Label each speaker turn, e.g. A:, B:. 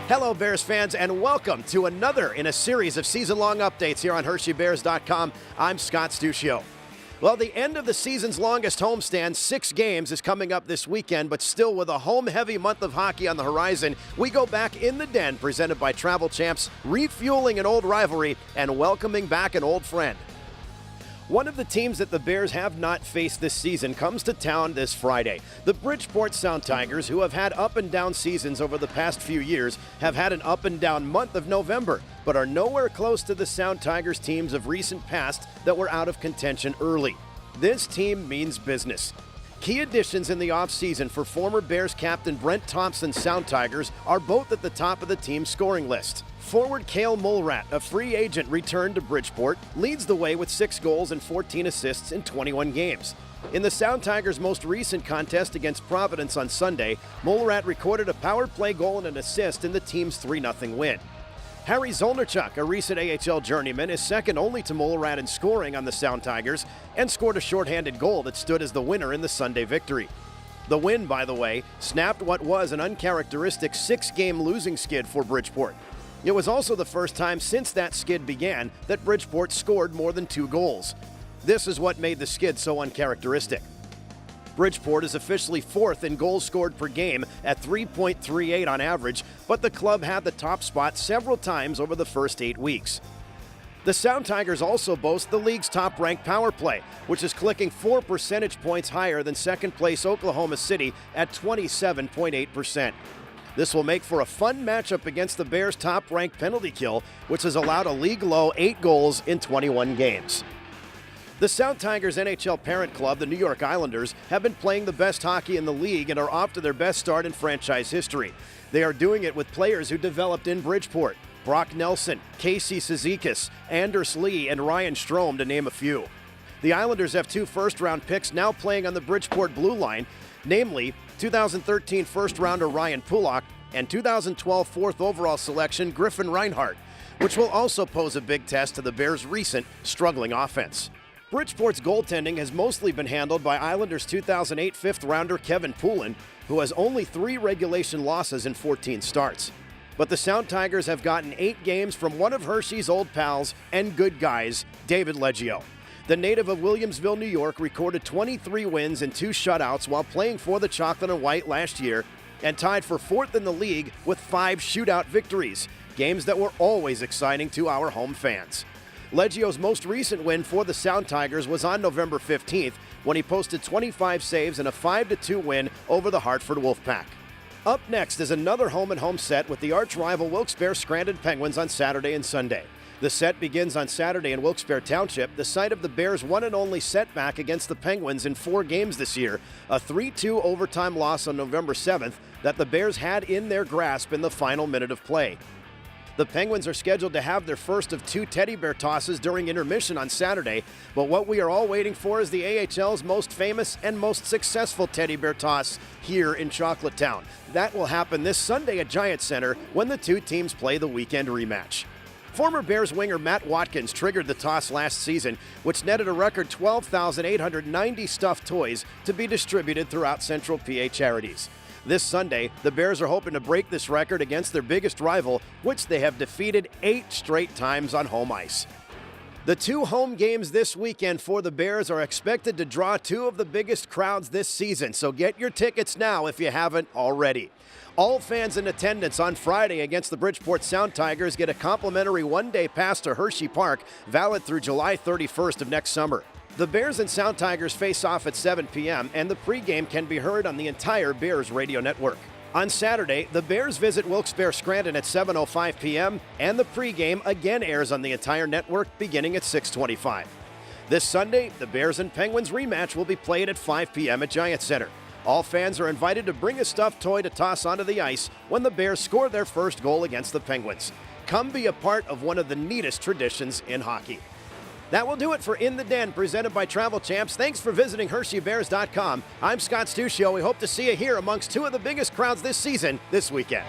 A: Hello, Bears fans, and welcome to another in a series of season-long updates here on HersheyBears.com. I'm Scott Stuccio. Well, the end of the season's longest homestand, 6 games, is coming up this weekend, but still with a home-heavy month of hockey on the horizon, we go back in the den, presented by Travel Champs, refueling an old rivalry and welcoming back an old friend. One of the teams that the Bears have not faced this season comes to town this Friday. The Bridgeport Sound Tigers, who have had up and down seasons over the past few years, have had an up and down month of November, but are nowhere close to the Sound Tigers teams of recent past that were out of contention early. This team means business. Key additions in the offseason for former Bears captain Brent Thompson's Sound Tigers are both at the top of the team's scoring list. Forward Cale Mulrat, a free agent returned to Bridgeport, leads the way with 6 goals and 14 assists in 21 games. In the Sound Tigers' most recent contest against Providence on Sunday, Mulrat recorded a power play goal and an assist in the team's 3-0 win. Harry Zolnarchuk, a recent AHL journeyman, is second only to Mulrat in scoring on the Sound Tigers and scored a shorthanded goal that stood as the winner in the Sunday victory. The win, by the way, snapped what was an uncharacteristic 6-game losing skid for Bridgeport. It was also the first time since that skid began that Bridgeport scored more than 2 goals. This is what made the skid so uncharacteristic. Bridgeport is officially 4th in goals scored per game at 3.38 on average, but the club had the top spot several times over the first 8 weeks. The Sound Tigers also boast the league's top-ranked power play, which is clicking 4 percentage points higher than second-place Oklahoma City at 27.8%. This will make for a fun matchup against the Bears' top-ranked penalty kill, which has allowed a league-low 8 goals in 21 games. The Sound Tigers' NHL parent club, the New York Islanders, have been playing the best hockey in the league and are off to their best start in franchise history. They are doing it with players who developed in Bridgeport: Brock Nelson, Casey Cizikas, Anders Lee, and Ryan Strome, to name a few. The Islanders have 2 first-round picks now playing on the Bridgeport blue line, namely 2013 first-rounder Ryan Pulock and 2012 4th overall selection Griffin Reinhart, which will also pose a big test to the Bears' recent struggling offense. Bridgeport's goaltending has mostly been handled by Islanders' 2008 5th-rounder Kevin Poulin, who has only 3 regulation losses in 14 starts. But the Sound Tigers have gotten 8 games from one of Hershey's old pals and good guys, David Leggio. The native of Williamsville, New York, recorded 23 wins and 2 shutouts while playing for the Chocolate and White last year, and tied for 4th in the league with 5 shootout victories, games that were always exciting to our home fans. Leggio's most recent win for the Sound Tigers was on November 15th, when he posted 25 saves and a 5-2 win over the Hartford Wolfpack. Up next is another home-and-home set with the arch-rival Wilkes-Barre Scranton Penguins on Saturday and Sunday. The set begins on Saturday in Wilkes-Barre Township, the site of the Bears' one and only setback against the Penguins in 4 games this year, a 3-2 overtime loss on November 7th that the Bears had in their grasp in the final minute of play. The Penguins are scheduled to have their first of 2 teddy bear tosses during intermission on Saturday, but what we are all waiting for is the AHL's most famous and most successful teddy bear toss here in Chocolatetown. That will happen this Sunday at Giant Center when the 2 teams play the weekend rematch. Former Bears winger Matt Watkins triggered the toss last season, which netted a record 12,890 stuffed toys to be distributed throughout Central PA charities. This Sunday, the Bears are hoping to break this record against their biggest rival, which they have defeated 8 straight times on home ice. The 2 home games this weekend for the Bears are expected to draw 2 of the biggest crowds this season, so get your tickets now if you haven't already. All fans in attendance on Friday against the Bridgeport Sound Tigers get a complimentary 1-day pass to Hershey Park, valid through July 31st of next summer. The Bears and Sound Tigers face off at 7 p.m., and the pregame can be heard on the entire Bears radio network. On Saturday, the Bears visit Wilkes-Barre Scranton at 7:05 p.m., and the pregame again airs on the entire network beginning at 6:25. This Sunday, the Bears and Penguins rematch will be played at 5 p.m. at Giant Center. All fans are invited to bring a stuffed toy to toss onto the ice when the Bears score their first goal against the Penguins. Come be a part of one of the neatest traditions in hockey. That will do it for In the Den, presented by Travel Champs. Thanks for visiting HersheyBears.com. I'm Scott Stuccio. We hope to see you here amongst 2 of the biggest crowds this season, this weekend.